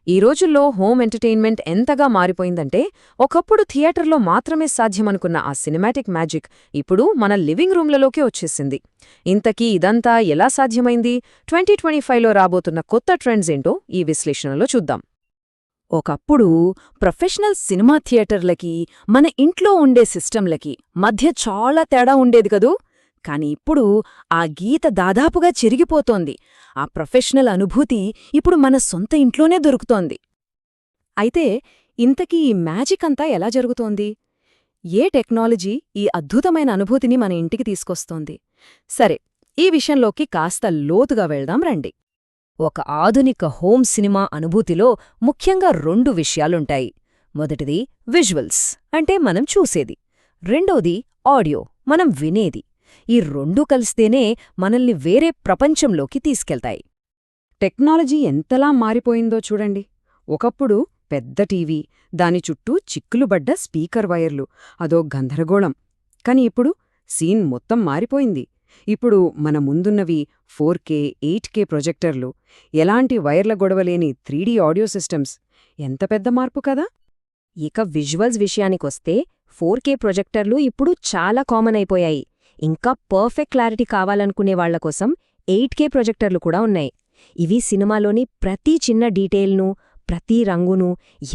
ఈ రోజుల్లో home entertainment ఎంతగా మారిపోయిందంటే ఒకప్పుడు థియేటర్లో మాత్రమే సాధ్యమనుకున్న ఆ సినిమాటిక్ మ్యాజిక్ ఇప్పుడు మన లివింగ్ రూమ్లలోకే వచ్చేసింది. ఇంతకీ ఇదంతా ఎలా సాధ్యమైంది? 2025లో రాబోతున్న కొత్త ట్రెండ్స్ ఏంటో ఈ విశ్లేషణలో చూద్దాం. ఒకప్పుడు ప్రొఫెషనల్ సినిమా థియేటర్లకి, మన ఇంట్లో ఉండే సిస్టంలకి మధ్య చాలా తేడా ఉండేది కదూ. కాని ఇప్పుడు ఆ గీత దాదాపుగా చెరిగిపోతోంది. ఆ ప్రొఫెషనల్ అనుభూతి ఇప్పుడు మన సొంత ఇంట్లోనే దొరుకుతోంది. అయితే ఇంతకీ ఈ మ్యాజిక్ అంతా ఎలా జరుగుతోంది? ఏ టెక్నాలజీ ఈ అద్భుతమైన అనుభూతిని మన ఇంటికి తీసుకొస్తోంది? సరే, ఈ విషయంలోకి కాస్త లోతుగా వెళ్దాం రండి. ఒక ఆధునిక హోమ్ సినిమా అనుభూతిలో ముఖ్యంగా 2 విషయాలుంటాయి. మొదటిది విజువల్స్, అంటే మనం చూసేది. రెండోది ఆడియో, మనం వినేది. ఈ 2 కలిస్తేనే మనల్ని వేరే ప్రపంచంలోకి తీసుకెళ్తాయి. టెక్నాలజీ ఎంతలా మారిపోయిందో చూడండి. ఒకప్పుడు పెద్ద టీవీ, దాని చుట్టూ చిక్కులుబడ్డ స్పీకర్ వైర్లు, అదో గందరగోళం. కాని ఇప్పుడు సీన్ మొత్తం మారిపోయింది. ఇప్పుడు మన ముందున్నవి 4K, 8K ప్రొజెక్టర్లు, ఎలాంటి వైర్ల గొడవలేని 3D ఆడియో సిస్టమ్స్. ఎంత పెద్ద మార్పు కదా! ఇక విజువల్స్ విషయానికొస్తే 4K ప్రొజెక్టర్లు ఇప్పుడు చాలా కామన్ అయిపోయాయి. ఇంకా పర్ఫెక్ట్ క్లారిటీ కావాలనుకునే వాళ్లకోసం 8K ప్రొజెక్టర్లు కూడా ఉన్నాయి. ఇవి సినిమాలోని ప్రతి చిన్న డీటెయిల్ను, ప్రతి రంగును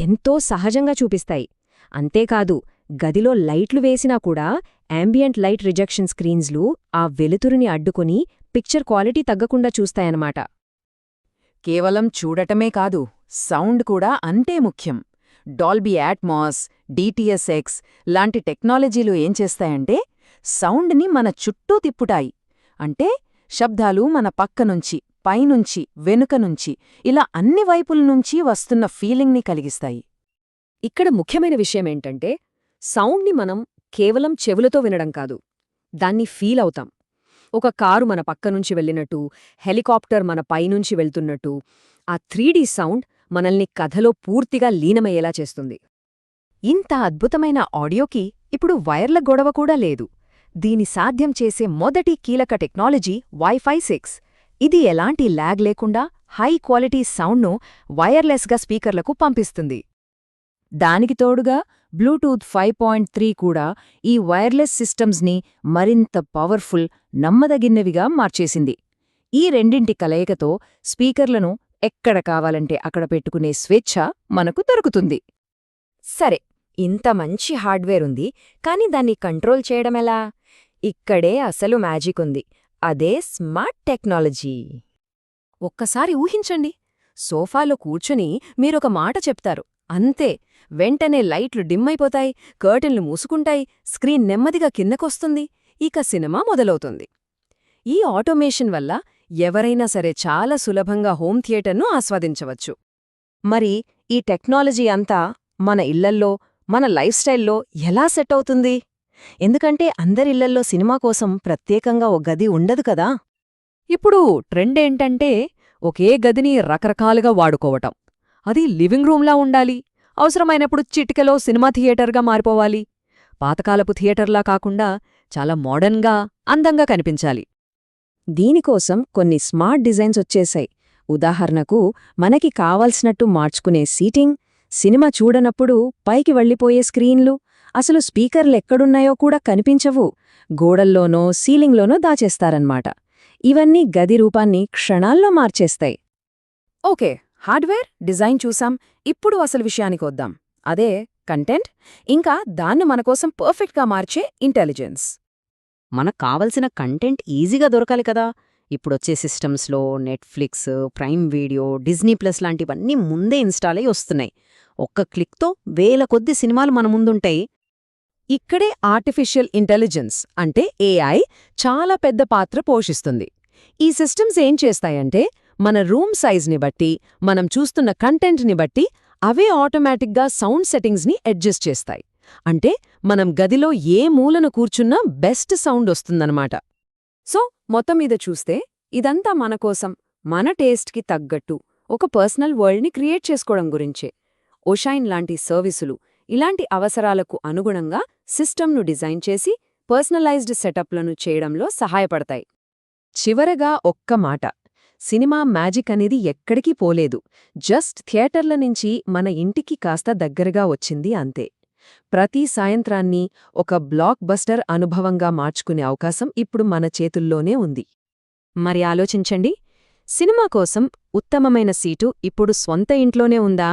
ఎంతో సహజంగా చూపిస్తాయి. అంతేకాదు, గదిలో లైట్లు వేసినా కూడా యాంబియంట్ లైట్ రిజెక్షన్ స్క్రీన్స్లు ఆ వెలుతురుని అడ్డుకుని పిక్చర్ క్వాలిటీ తగ్గకుండా చూస్తాయన్నమాట. కేవలం చూడటమే కాదు, సౌండ్ కూడా అంతే ముఖ్యం. డాల్బీ అట్మాస్, DTS:X లాంటి టెక్నాలజీలు ఏం చేస్తాయంటే సౌండ్ని మన చుట్టూ తిప్పుటాయి. అంటే శబ్దాలు మన పక్కనుంచి, పైనుంచి, వెనుకనుంచి, ఇలా అన్ని వైపులనుంచి వస్తున్న ఫీలింగ్ని కలిగిస్తాయి. ఇక్కడ ముఖ్యమైన విషయమేంటంటే సౌండ్ని మనం కేవలం చెవులతో వినడం కాదు, దాన్ని ఫీల్ అవుతాం. ఒక కారు మన పక్కనుంచి వెళ్ళినట్టు, హెలికాప్టర్ మన పైనుంచి వెళ్తున్నట్టు ఆ 3D సౌండ్ మనల్ని కథలో పూర్తిగా లీనమయ్యేలా చేస్తుంది. ఇంత అద్భుతమైన ఆడియోకి ఇప్పుడు వైర్ల గొడవ కూడా లేదు. దీని సాధ్యం చేసే మొదటి కీలక టెక్నాలజీ వైఫై 6. ఇది ఎలాంటి ల్యాగ్ లేకుండా హై క్వాలిటీ సౌండ్ను వైర్లెస్గా స్పీకర్లకు పంపిస్తుంది. దానికి తోడుగా బ్లూటూత్ 5.3 కూడా ఈ వైర్లెస్ సిస్టమ్స్ని మరింత పవర్ఫుల్, నమ్మదగినవిగా మార్చేసింది. ఈ రెండింటి కలయికతో స్పీకర్లను ఎక్కడ కావాలంటే అక్కడ పెట్టుకునే స్వేచ్ఛ మనకు దొరుకుతుంది. సరే, ఇంత మంచి హార్డ్వేర్ ఉంది, కాని దాన్ని కంట్రోల్ చేయడమెలా? ఇక్కడే అసలు మ్యాజిక్ ఉంది. అదే స్మార్ట్ టెక్నాలజీ. ఒక్కసారి ఊహించండి, సోఫాలో కూర్చుని మీరొక మాట చెప్తారు, అంతే, వెంటనే లైట్లు డిమ్మయిపోతాయి, కర్టెన్లు మూసుకుంటాయి, స్క్రీన్ నెమ్మదిగా కిందకొస్తుంది, ఇక సినిమా మొదలవుతుంది. ఈ ఆటోమేషన్ వల్ల ఎవరైనా సరే చాలా సులభంగా హోమ్ థియేటర్ను ఆస్వాదించవచ్చు. మరి ఈ టెక్నాలజీ అంతా మన ఇళ్లల్లో, మన లైఫ్ స్టైల్లో ఎలా సెట్ అవుతుంది? ఎందుకంటే అందరిళ్లల్లో సినిమా కోసం ప్రత్యేకంగా ఓ గది ఉండదు కదా. ఇప్పుడు ట్రెండేంటంటే ఒకే గదిని రకరకాలుగా వాడుకోవటం. అది లివింగ్ రూమ్లా ఉండాలి, అవసరమైనప్పుడు చిటికెలో సినిమా థియేటర్గా మారిపోవాలి. పాతకాలపు థియేటర్లా కాకుండా చాలా మోడర్న్గా, అందంగా కనిపించాలి. దీనికోసం కొన్ని స్మార్ట్ డిజైన్స్ వచ్చేశాయి. ఉదాహరణకు, మనకి కావాల్సినట్టు మార్చుకునే సీటింగ్, సినిమా చూడనప్పుడు పైకి వెళ్ళిపోయే స్క్రీన్లు, అసలు స్పీకర్లెక్కడున్నాయో కూడా కనిపించవు, గోడల్లోనో సీలింగ్లోనో దాచేస్తారన్మాట. ఇవన్నీ గది రూపాన్ని క్షణాల్లో మార్చేస్తాయి. ఓకే, హార్డ్వేర్, డిజైన్ చూసాం. ఇప్పుడు అసలు విషయానికొద్దాం. అదే కంటెంట్, ఇంకా దాన్ని మనకోసం పర్ఫెక్ట్గా మార్చే ఇంటెలిజెన్స్. మనకు కావలసిన కంటెంట్ ఈజీగా దొరకాలి కదా. ఇప్పుడొచ్చే సిస్టమ్స్లో నెట్ఫ్లిక్స్, ప్రైమ్ వీడియో, డిజ్నీ+ లాంటివన్నీ ముందే ఇన్స్టాల్ అయి వస్తున్నాయి. ఒక్క క్లిక్తో వేల కొద్ది సినిమాలు మన ముందుంటాయి. ఇక్కడే ఆర్టిఫిషియల్ ఇంటెలిజెన్స్ అంటే AI చాలా పెద్ద పాత్ర పోషిస్తుంది. ఈ సిస్టమ్స్ ఏం చేస్తాయంటే మన రూమ్ సైజ్ని బట్టి, మనం చూస్తున్న కంటెంట్ని బట్టి అవే ఆటోమేటిక్గా సౌండ్ సెట్టింగ్స్ని అడ్జస్ట్ చేస్తాయి. అంటే మనం గదిలో ఏ మూలను కూర్చున్నా బెస్ట్ సౌండ్ వస్తుందన్నమాట. సో మొత్తం మీద చూస్తే ఇదంతా మనకోసం, మన టేస్ట్కి తగ్గట్టు ఒక పర్సనల్ వరల్డ్ని క్రియేట్ చేసుకోవడం గురించే. ఓషైన్ లాంటి సర్వీసులు ఇలాంటి అవసరాలకు అనుగుణంగా సిస్టమ్ను డిజైన్ చేసి పర్సనలైజ్డ్ సెటప్లను చేయడంలో సహాయపడతాయి. చివరగా ఒక్క మాట, సినిమా మ్యాజిక్ అనేది ఎక్కడికి పోలేదు, జస్ట్ థియేటర్ల నుంచి మన ఇంటికి కాస్త దగ్గరగా వచ్చింది అంతే. ప్రతి సాయంత్రాన్ని ఒక బ్లాక్ బస్టర్ అనుభవంగా మార్చుకునే అవకాశం ఇప్పుడు మన చేతుల్లోనే ఉంది. మరి ఆలోచించండి, సినిమా కోసం ఉత్తమమైన సీటు ఇప్పుడు స్వంత ఇంట్లోనే ఉందా?